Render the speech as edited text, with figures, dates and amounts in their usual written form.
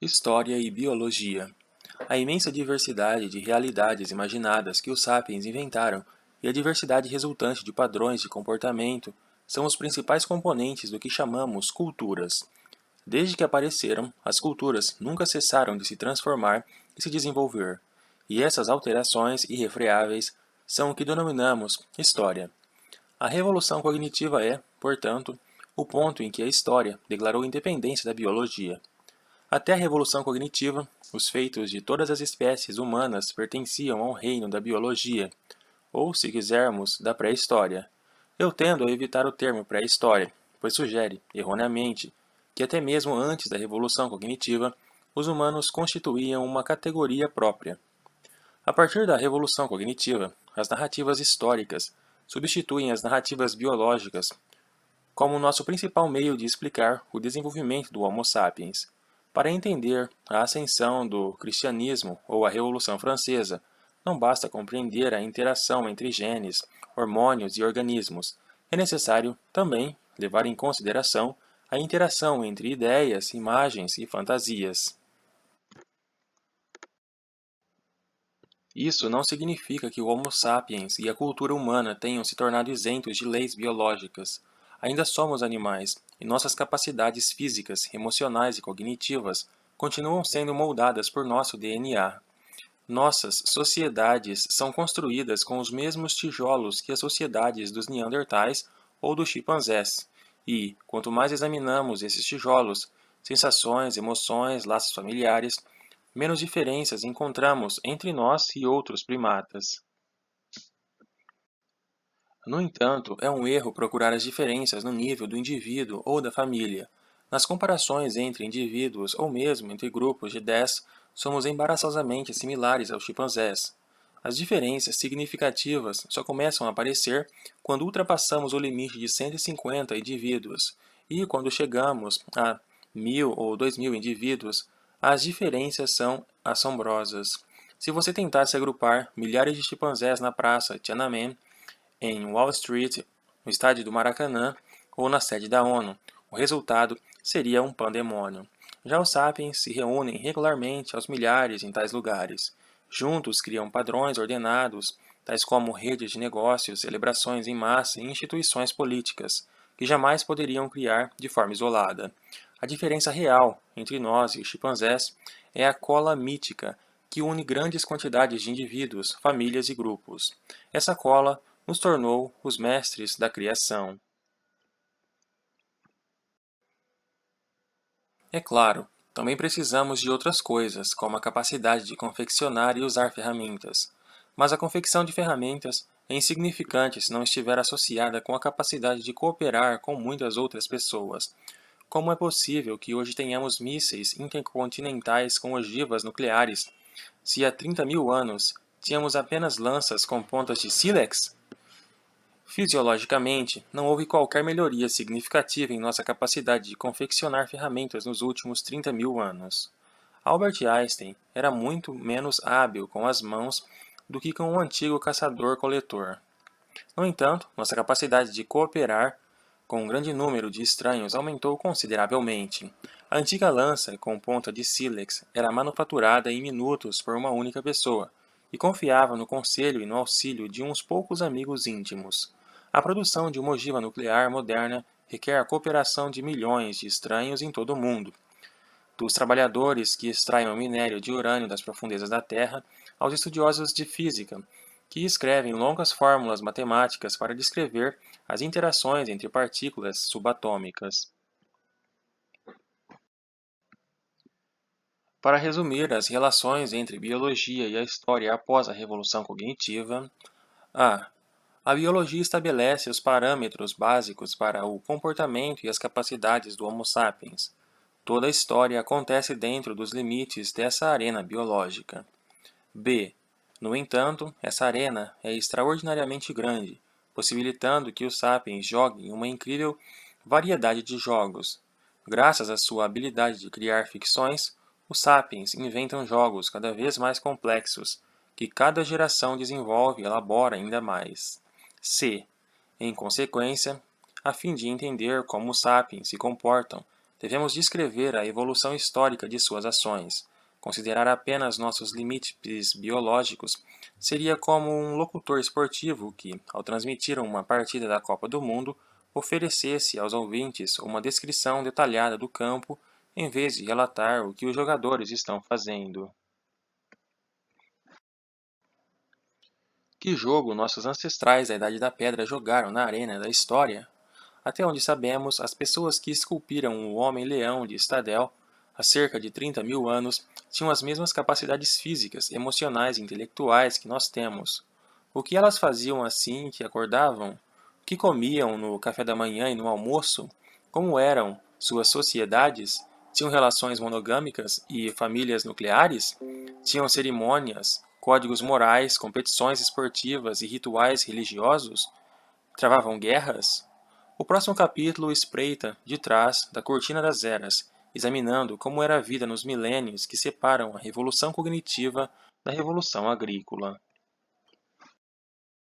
História e biologia. A imensa diversidade de realidades imaginadas que os sapiens inventaram e a diversidade resultante de padrões de comportamento são os principais componentes do que chamamos culturas. Desde que apareceram, as culturas nunca cessaram de se transformar e se desenvolver, e essas alterações irrefreáveis são o que denominamos história. A revolução cognitiva é, portanto, o ponto em que a história declarou independência da biologia. Até a revolução cognitiva, os feitos de todas as espécies humanas pertenciam ao reino da biologia, ou, se quisermos, da pré-história. Eu tendo a evitar o termo pré-história, pois sugere, erroneamente, que até mesmo antes da revolução cognitiva, os humanos constituíam uma categoria própria. A partir da revolução cognitiva, as narrativas históricas substituem as narrativas biológicas como nosso principal meio de explicar o desenvolvimento do Homo sapiens. Para entender a ascensão do cristianismo ou a Revolução Francesa, não basta compreender a interação entre genes, hormônios e organismos. É necessário, também, levar em consideração a interação entre ideias, imagens e fantasias. Isso não significa que o Homo sapiens e a cultura humana tenham se tornado isentos de leis biológicas. Ainda somos animais, e nossas capacidades físicas, emocionais e cognitivas continuam sendo moldadas por nosso DNA. Nossas sociedades são construídas com os mesmos tijolos que as sociedades dos Neandertais ou dos chimpanzés, e, quanto mais examinamos esses tijolos, sensações, emoções, laços familiares, menos diferenças encontramos entre nós e outros primatas. No entanto, é um erro procurar as diferenças no nível do indivíduo ou da família. Nas comparações entre indivíduos ou mesmo entre grupos de 10, somos embaraçosamente similares aos chimpanzés. As diferenças significativas só começam a aparecer quando ultrapassamos o limite de 150 indivíduos, e quando chegamos a 1.000 ou 2.000 indivíduos, as diferenças são assombrosas. Se você tentasse agrupar milhares de chimpanzés na praça Tiananmen, em Wall Street, no estádio do Maracanã ou na sede da ONU, o resultado seria um pandemônio. Já os sapiens se reúnem regularmente aos milhares em tais lugares. Juntos criam padrões ordenados, tais como redes de negócios, celebrações em massa e instituições políticas, que jamais poderiam criar de forma isolada. A diferença real entre nós e os chimpanzés é a cola mítica, que une grandes quantidades de indivíduos, famílias e grupos. Essa cola nos tornou os mestres da criação. É claro, também precisamos de outras coisas, como a capacidade de confeccionar e usar ferramentas. Mas a confecção de ferramentas é insignificante se não estiver associada com a capacidade de cooperar com muitas outras pessoas. Como é possível que hoje tenhamos mísseis intercontinentais com ogivas nucleares, se há 30.000 anos tínhamos apenas lanças com pontas de sílex? Fisiologicamente, não houve qualquer melhoria significativa em nossa capacidade de confeccionar ferramentas nos últimos 30.000 anos. Albert Einstein era muito menos hábil com as mãos do que com o antigo caçador-coletor. No entanto, nossa capacidade de cooperar com um grande número de estranhos aumentou consideravelmente. A antiga lança com ponta de sílex era manufaturada em minutos por uma única pessoa, e confiava no conselho e no auxílio de uns poucos amigos íntimos. A produção de uma ogiva nuclear moderna requer a cooperação de milhões de estranhos em todo o mundo, dos trabalhadores que extraem o minério de urânio das profundezas da Terra aos estudiosos de física, que escrevem longas fórmulas matemáticas para descrever as interações entre partículas subatômicas. Para resumir as relações entre biologia e a história após a Revolução Cognitiva, a. A biologia estabelece os parâmetros básicos para o comportamento e as capacidades do Homo sapiens. Toda a história acontece dentro dos limites dessa arena biológica. B. No entanto, essa arena é extraordinariamente grande, possibilitando que os sapiens joguem uma incrível variedade de jogos. Graças à sua habilidade de criar ficções, os sapiens inventam jogos cada vez mais complexos, que cada geração desenvolve e elabora ainda mais. C. Em consequência, a fim de entender como os sapiens se comportam, Devemos descrever a evolução histórica de suas ações. Considerar apenas nossos limites biológicos seria como um locutor esportivo que, ao transmitir uma partida da Copa do Mundo, oferecesse aos ouvintes uma descrição detalhada do campo em vez de relatar o que os jogadores estão fazendo. Que jogo nossos ancestrais da Idade da Pedra jogaram na arena da história? Até onde sabemos, as pessoas que esculpiram o Homem-Leão de Stadel, há cerca de 30 mil anos, tinham as mesmas capacidades físicas, emocionais e intelectuais que nós temos. O que elas faziam assim que acordavam? O que comiam no café da manhã e no almoço? Como eram suas sociedades? Tinham relações monogâmicas e famílias nucleares? Tinham cerimônias, códigos morais, competições esportivas e rituais religiosos? Travavam guerras? O próximo capítulo espreita de trás da cortina das eras, examinando como era a vida nos milênios que separam a revolução cognitiva da revolução agrícola.